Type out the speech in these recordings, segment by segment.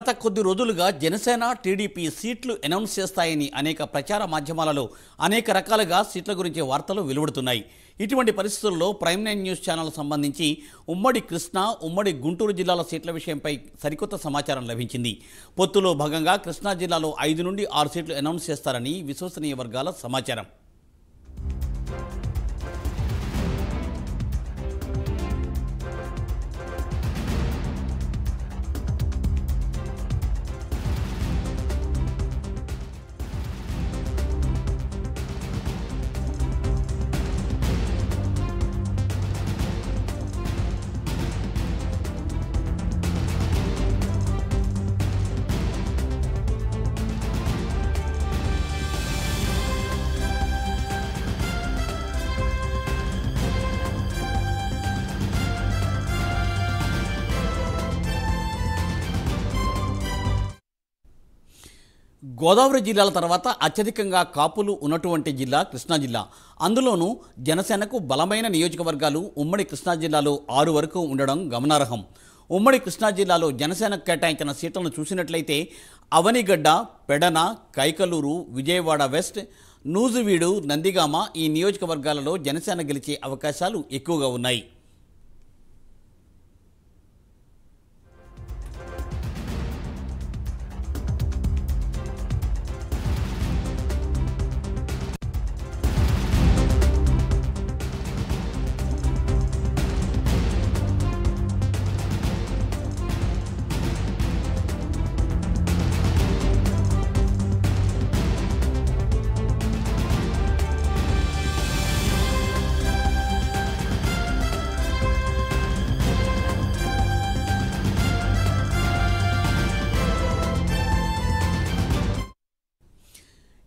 గత కొద్ది రోజులుగా జనసేన టీడీపీ సీట్లు అనౌన్స్ చేస్తాయని అనేక ప్రచార మాధ్యమాలలో అనేక రకాలుగా సీట్ల గురించి వార్తలు వెలువడుతున్నాయి. ఇటువంటి పరిస్థితుల్లో ప్రైమ్ 9 న్యూస్ ఛానల్ సంబంధించి ఉమ్మడి కృష్ణా, ఉమ్మడి గుంటూరు జిల్లాల సీట్ల విషయంపై సరికొత్త సమాచారం లభించింది. పొత్తులో భాగంగా కృష్ణా జిల్లాలో 5 నుండి 6 సీట్లు అనౌన్స్ చేస్తారని విశ్వసనీయ వర్గాల సమాచారం. గోదావరి జిల్లాల తర్వాత అత్యధికంగా కాపులు ఉన్నటువంటి జిల్లా కృష్ణా జిల్లా. అందులోనూ జనసేనకు బలమైన నియోజకవర్గాలు ఉమ్మడి కృష్ణా జిల్లాలో 6 వరకు ఉండడం గమనార్హం. ఉమ్మడి కృష్ణా జిల్లాలో జనసేనకు కేటాయించిన సీట్లను చూసినట్లయితే అవనిగడ్డ, పెడన, కైకలూరు, విజయవాడ వెస్ట్, నూజివీడు, నందిగామ ఈ నియోజకవర్గాలలో జనసేన గెలిచే అవకాశాలు ఎక్కువగా ఉన్నాయి.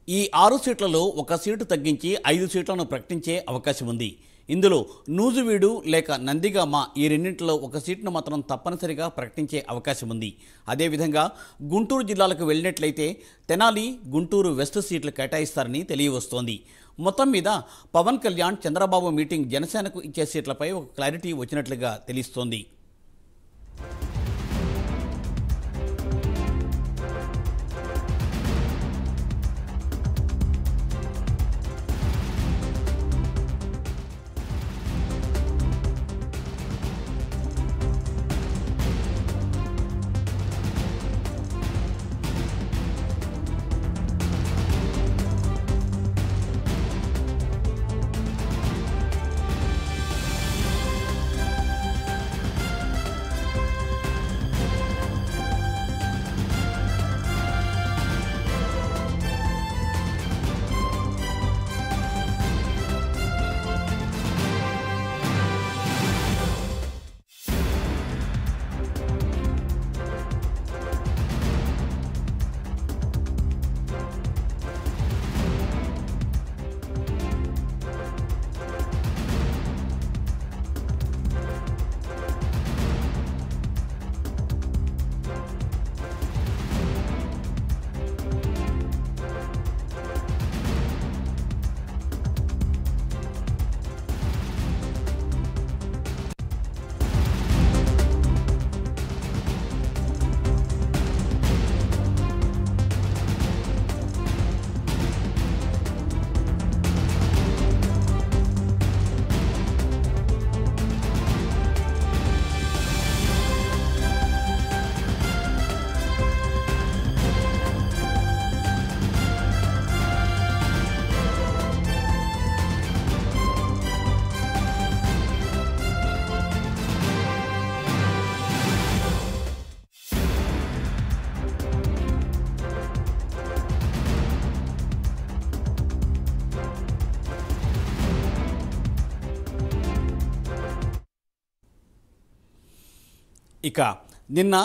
ఈ 6 సీట్లలో 1 సీటు తగ్గించి 5 సీట్లను ప్రకటించే అవకాశం ఉంది. ఇందులో నూజివీడు లేక నందిగామ ఈ రెండింటిలో 1 సీటును మాత్రం తప్పనిసరిగా ప్రకటించే అవకాశం ఉంది. అదేవిధంగా గుంటూరు జిల్లాలకు వెళ్ళినట్లయితే తెనాలి, గుంటూరు వెస్ట్ సీట్లు కేటాయిస్తారని తెలియవస్తోంది. మొత్తం మీద పవన్ కళ్యాణ్, చంద్రబాబు మీటింగ్ జనసేనకు ఇచ్చే సీట్లపై ఒక క్లారిటీ వచ్చినట్లుగా తెలుస్తోంది. ఇక నిన్న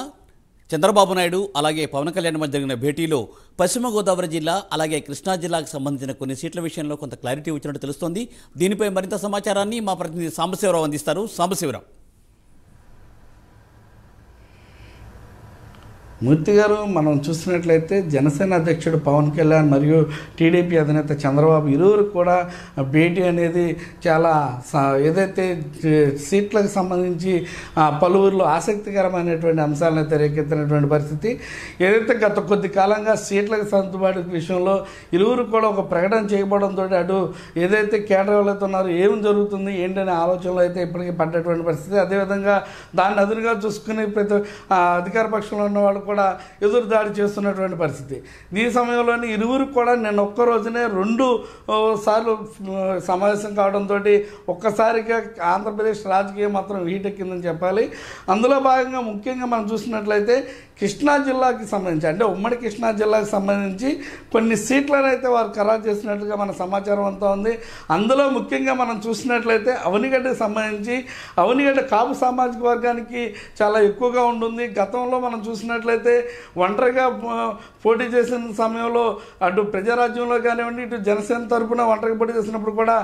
చంద్రబాబు నాయుడు అలాగే పవన్ కళ్యాణ్ మధ్య జరిగిన భేటీలో పశ్చిమ గోదావరి జిల్లా అలాగే కృష్ణా జిల్లాకు సంబంధించిన కొన్ని సీట్ల విషయంలో కొంత క్లారిటీ వచ్చినట్టు తెలుస్తోంది. దీనిపై మరింత సమాచారాన్ని మా ప్రతినిధి సాంబశివరావు అందిస్తారు. సాంబశివరావు. మూర్తి గారు, మనం చూసినట్లయితే జనసేన అధ్యక్షుడు పవన్ కళ్యాణ్ మరియు టీడీపీ అధినేత చంద్రబాబు ఇరువురు కూడా భేటీ అనేది చాలా ఏదైతే సీట్లకు సంబంధించి పలువురిలో ఆసక్తికరమైనటువంటి అంశాలను అయితే రేకెత్తినటువంటి పరిస్థితి. ఏదైతే గత కొద్ది కాలంగా సీట్లకు సర్దుబాటు విషయంలో ఇరువురు కూడా ఒక ప్రకటన చేయబడంతో అటు ఏదైతే కేడర్ ఎవరైతే ఉన్నారో ఏం జరుగుతుంది ఏంటనే ఆలోచనలో అయితే ఇప్పటికీ పడ్డటువంటి పరిస్థితి. అదేవిధంగా దాన్ని అదునుగా చూసుకుని ప్రతి అధికార పక్షంలో ఉన్న వాళ్ళు కూడా ఎదురుదాడి చేస్తున్నటువంటి పరిస్థితి. ఈ సమయంలోనే ఇరువురు కూడా నిన్న ఒక్క రోజునే 2 సార్లు సమావేశం కావడంతో ఒక్కసారిగా ఆంధ్రప్రదేశ్ రాజకీయం మాత్రం హీటెక్కిందని చెప్పాలి. అందులో భాగంగా ముఖ్యంగా మనం చూసినట్లయితే కృష్ణా జిల్లాకి సంబంధించి, అంటే ఉమ్మడి కృష్ణా జిల్లాకి సంబంధించి కొన్ని సీట్లను అయితే వారు ఖరారు చేసినట్లుగా మన సమాచారం అంతా ఉంది. అందులో ముఖ్యంగా మనం చూసినట్లయితే అవనిగడ్డకి సంబంధించి అవనిగడ్డ కాపు సామాజిక వర్గానికి చాలా ఎక్కువగా ఉంటుంది. గతంలో మనం చూసినట్లయితే ఒంటరిగా పోటీ చేసిన సమయంలో అటు ప్రజారాజ్యంలో కానివ్వండి, ఇటు జనసేన తరఫున ఒంటరిగా పోటీ చేసినప్పుడు కూడా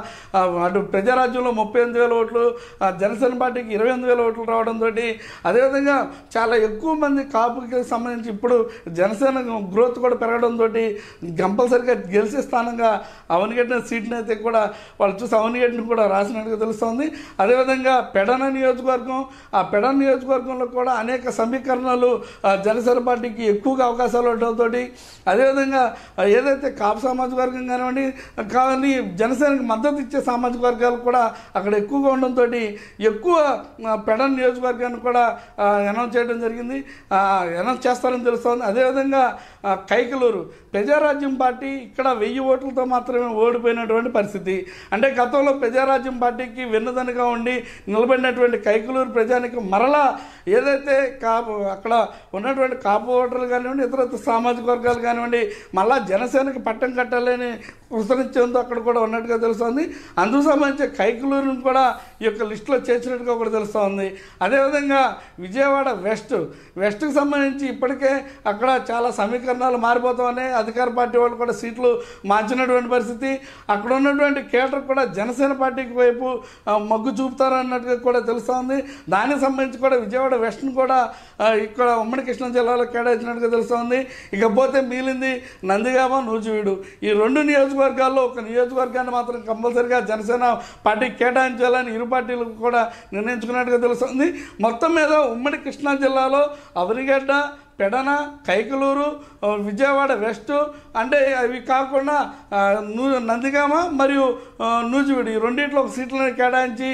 అటు ప్రజారాజ్యంలో 38,000 ఓట్లు, జనసేన పార్టీకి 28,000 ఓట్లు రావడంతో అదేవిధంగా చాలా ఎక్కువ మంది కాపుకి సంబంధించి ఇప్పుడు జనసేన గ్రోత్ కూడా పెరగడంతో కంపల్సరిగా గెలిచే స్థానంగా అవనిగడ్డ సీట్ని అయితే కూడా వాళ్ళు చూసి అవనిగడ్డని కూడా రాసినట్టుగా తెలుస్తోంది. అదేవిధంగా పెడన నియోజకవర్గం, ఆ పెడన నియోజకవర్గంలో కూడా అనేక సమీకరణలు జనసేన పార్టీకి ఎక్కువగా అవకాశాలు ఉండడంతో అదేవిధంగా ఏదైతే కాపు సామాజిక వర్గం కానివ్వండి కానీ జనసేనకు మద్దతు ఇచ్చే సామాజిక వర్గాలు కూడా అక్కడ ఎక్కువగా ఉండడంతో ఎక్కువ పెడన నియోజకవర్గాన్ని కూడా అనౌన్స్ చేయడం జరిగింది, అనౌన్స్ చేస్తారని తెలుస్తోంది. అదేవిధంగా కైకలూరు ప్రజారాజ్యం పార్టీ ఇక్కడ 1000 ఓట్లతో మాత్రమే ఓడిపోయినటువంటి పరిస్థితి. అంటే గతంలో ప్రజారాజ్యం పార్టీకి వెన్నుదన్నుగా ఉండి నిలబడినటువంటి కైకలూరు ప్రజానికి మరలా ఏదైతే అక్కడ ఉన్నటువంటి కాపు ఓటర్లు కానివ్వండి, ఇతర సామాజిక వర్గాలు కానివ్వండి మళ్ళా జనసేనకి పట్టం కట్టాలని ప్రసరించేందుకు అక్కడ కూడా ఉన్నట్టుగా తెలుస్తోంది. అందుకు సంబంధించి కైకలూరుని కూడా ఈ యొక్క లిస్టులో చేర్చినట్టుగా కూడా తెలుస్తోంది. అదేవిధంగా విజయవాడ వెస్ట్కి సంబంధించి ఇప్పటికే అక్కడ చాలా సమీకరణాలు మారిపోతామని అధికార పార్టీ వాళ్ళు కూడా సీట్లు మార్చినటువంటి పరిస్థితి. అక్కడ ఉన్నటువంటి కేటర్ కూడా జనసేన పార్టీకి వైపు మొగ్గు చూపుతారన్నట్టుగా కూడా తెలుస్తోంది. దానికి సంబంధించి కూడా విజయవాడ వెస్ట్ను కూడా ఇక్కడ ఉమ్మడి కృష్ణా జిల్లాలో కేటాయించినట్టుగా తెలుస్తోంది. ఇకపోతే మిగిలింది నందిగామ, నూజివీడు. ఈ 2 నియోజకవర్గాల్లో ఒక నియోజకవర్గాన్ని మాత్రం కంపల్సరిగా జనసేన పార్టీకి కేటాయించాలని ఇరు పార్టీలు కూడా నిర్ణయించుకున్నట్టుగా తెలుస్తుంది. మొత్తం మీద ఉమ్మడి కృష్ణా జిల్లాలో అవనిగడ్డ, పెడన, కైకలూరు, విజయవాడ వెస్ట్, అంటే అవి కాకుండా నందిగామ మరియు నూజివీడు ఈ రెండింటిలో ఒక సీట్లను కేటాయించి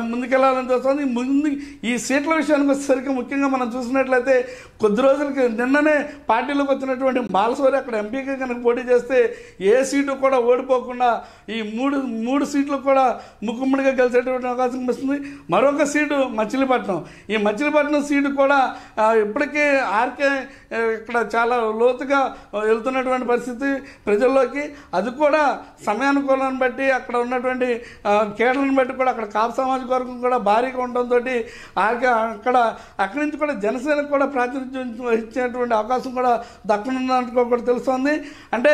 ముందుకెళ్లాలని చూస్తుంది. ఈ సీట్ల విషయానికి వచ్చేసరికి ముఖ్యంగా మనం చూసినట్లయితే కొద్ది రోజులకి నిన్ననే పార్టీలోకి వచ్చినటువంటి బాలసోరి అక్కడ ఎంపీగా కనుక పోటీ చేస్తే ఏ సీటు కూడా ఓడిపోకుండా ఈ మూడు సీట్లు కూడా ముక్కుమ్మడిగా గెలిచేటువంటి అవకాశం వస్తుంది. మరొక సీటు మచిలీపట్నం. ఈ మచిలీపట్నం సీటు కూడా ఇప్పటికే ఆర్కే ఇక్కడ చాలా లోతుగా వెళ్తున్నటువంటి పరిస్థితి ప్రజల్లోకి. అది కూడా సమయానుకూలాన్ని బట్టి అక్కడ ఉన్నటువంటి కేడర్లను బట్టి కూడా అక్కడ కాపు సామాజిక వర్గం కూడా భారీగా ఉండడంతో అక్కడి నుంచి కూడా జనసేనకు కూడా ప్రాతినిధ్యం వహించేటువంటి అవకాశం కూడా దక్కనున్నట్టు కూడా తెలుస్తోంది. అంటే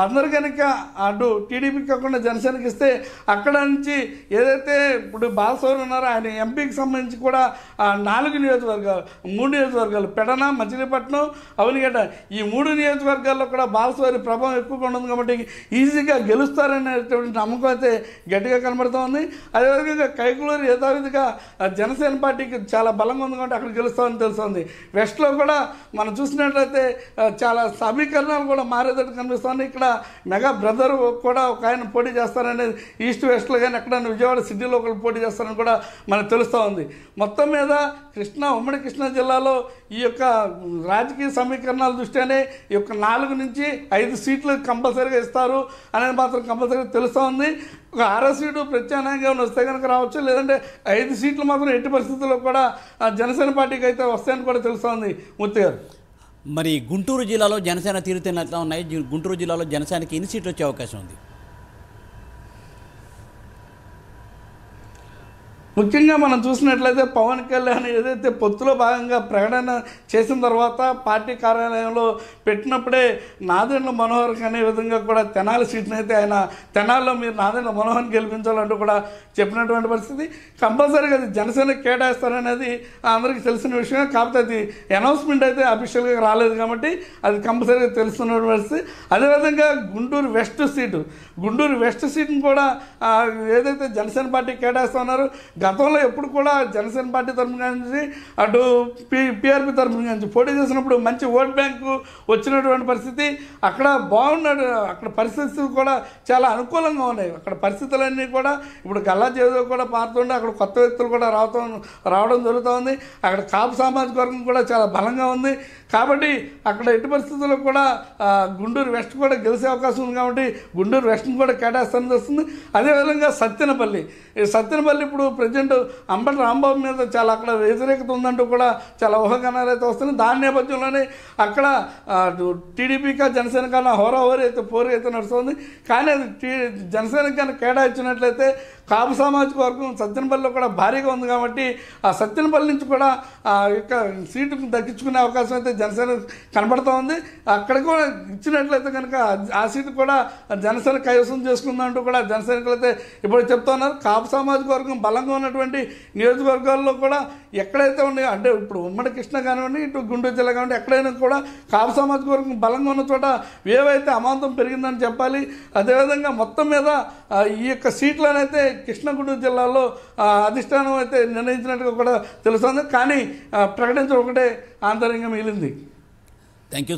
అందరు కనుక అటు టీడీపీకి కాకుండా జనసేనకి ఇస్తే అక్కడ నుంచి ఏదైతే ఇప్పుడు బాలసోరి ఉన్నారో ఆయన ఎంపీకి సంబంధించి కూడా 3 నియోజకవర్గాలు పెడన, మచిలీపట్నం, అవనిగడ్డ ఈ 3 నియోజకవర్గాల్లో కూడా బాలసోరి ప్రభావం ఎక్కువగా ఉంటుంది కాబట్టి ఈజీగా గెలుస్తారనేటువంటి నమ్మకం అయితే గట్టిగా కనబడుతోంది. అదేవిధంగా కైకలూరు యథావిధిగా జనసేన పార్టీకి చాలా బలంగా ఉంది కాబట్టి అక్కడ గెలుస్తామని తెలుస్తుంది. వెస్ట్లో కూడా మనం చూసినట్లయితే చాలా సమీకరణాలు కూడా మారేటట్టు కనిపిస్తుంది. ఇక్కడ మెగా బ్రదర్ కూడా ఒక ఆయన పోటీ చేస్తారనేది ఈస్ట్ వెస్ట్లో కానీ ఎక్కడైనా విజయవాడ సిటీలో ఒకరు పోటీ చేస్తారని కూడా మనకు తెలుస్తూ ఉంది. మొత్తం మీద ఉమ్మడి కృష్ణా జిల్లాలో ఈ యొక్క రాజకీయ సమీకరణాల దృష్ట్యానే ఈ యొక్క 4 నుంచి 5 సీట్లు కంపల్సరీగా ఇస్తారు అనేది మాత్రం కంపల్సరీగా తెలుస్తూ ఉంది. ఒక 6వ సీటు ప్రత్యామ్నాయంగా వస్తే కనుక రావచ్చు, లేదంటే 5 సీట్లు మాత్రం ఎట్టి పరిస్థితుల్లో కూడా జనసేన పార్టీకి అయితే వస్తాయని కూడా తెలుస్తోంది. మూర్తి గారు, మరి గుంటూరు జిల్లాలో జనసేన తీరుతెన్నులు ఎట్లా ఉన్నాయి? గుంటూరు జిల్లాలో జనసేనకి ఎన్ని సీట్లు వచ్చే అవకాశం ఉంది? ముఖ్యంగా మనం చూసినట్లయితే పవన్ కళ్యాణ్ ఏదైతే పొత్తులో భాగంగా ప్రకటన చేసిన తర్వాత పార్టీ కార్యాలయంలో పెట్టినప్పుడే నాదెండ్ల మనోహర్ అనే విధంగా కూడా తెనాలి సీట్ని అయితే ఆయన తెనాలిలో మీరు నాదెండ్ల మనోహర్ని గెలిపించాలంటూ కూడా చెప్పినటువంటి పరిస్థితి. కంపల్సరీగా అది జనసేనకి కేటాయిస్తారనేది అందరికీ తెలిసిన విషయమే. కాకపోతే అది అనౌన్స్మెంట్ అయితే అఫీషియల్గా రాలేదు కాబట్టి అది కంపల్సరీగా తెలుస్తున్న పరిస్థితి. అదేవిధంగా గుంటూరు వెస్ట్ సీట్ని కూడా ఏదైతే జనసేన పార్టీ కేటాయిస్తా ఉన్నారో గతంలో ఎప్పుడు కూడా జనసేన పార్టీ తరఫున నుంచి అటు పిఆర్పి తరఫున నుంచి పోటీ చేసినప్పుడు మంచి ఓట్ బ్యాంకు వచ్చినటువంటి పరిస్థితి. అక్కడ బాగున్నాడు, అక్కడ పరిస్థితులు కూడా చాలా అనుకూలంగా ఉన్నాయి. అక్కడ పరిస్థితులన్నీ కూడా ఇప్పుడు గల్లా జయదేవ్ కూడా మారుతుండే, అక్కడ కొత్త వ్యక్తులు కూడా రావడం జరుగుతుంది. అక్కడ కాపు సామాజిక వర్గం కూడా చాలా బలంగా ఉంది. కాబట్టి అక్కడ ఎట్టి పరిస్థితుల్లో కూడా గుంటూరు వెస్ట్ కూడా గెలిచే అవకాశం ఉంది. కాబట్టి గుంటూరు వెస్ట్ని కూడా కేటాయిస్తానని వస్తుంది. అదేవిధంగా సత్తెనపల్లి ఇప్పుడు ప్రజెంట్ అంబటి రాంబాబు మీద చాలా అక్కడ వ్యతిరేకత ఉందంటూ కూడా చాలా ఊహాగానాలు అయితే వస్తున్నాయి. దాని నేపథ్యంలోనే అక్కడ టీడీపీగా జనసేన కన్నా హోరాహోరీ అయితే పోరు అయితే నడుస్తుంది. కానీ అది జనసేనకి కన్నా కేటాయించినట్లయితే కాపు సామాజిక వర్గం సత్తెనపల్లిలో కూడా భారీగా ఉంది. కాబట్టి ఆ సత్తెనపల్లి నుంచి కూడా యొక్క సీటుకు దక్కించుకునే అవకాశం అయితే జనసేన కనబడుతూ ఉంది. అక్కడ కూడా ఇచ్చినట్లయితే కనుక ఆ సీటు కూడా జనసేన కైవసం చేసుకుందంటూ కూడా జనసైనికులు అయితే ఇప్పుడు చెప్తా ఉన్నారు. కాపు సామాజిక వర్గం బలంగా ఉన్నటువంటి నియోజకవర్గాల్లో కూడా ఎక్కడైతే ఉన్నాయో, అంటే ఇప్పుడు ఉమ్మడి కృష్ణ కానివ్వండి, ఇటు గుంటూరు జిల్లా కానివ్వండి, ఎక్కడైనా కూడా కాపు సామాజిక వర్గం బలంగా ఉన్న చోట ఏవైతే అమాంతం పెరిగిందని చెప్పాలి. అదేవిధంగా మొత్తం మీద ఈ యొక్క సీట్లనైతే కృష్ణా గుంటూరు జిల్లాలో అధిష్టానం అయితే నిర్ణయించినట్టుగా కూడా తెలుస్తుంది. కానీ ప్రకటించడం ఒకటే ఆంతర్యంగా మిగిలింది. Thank you.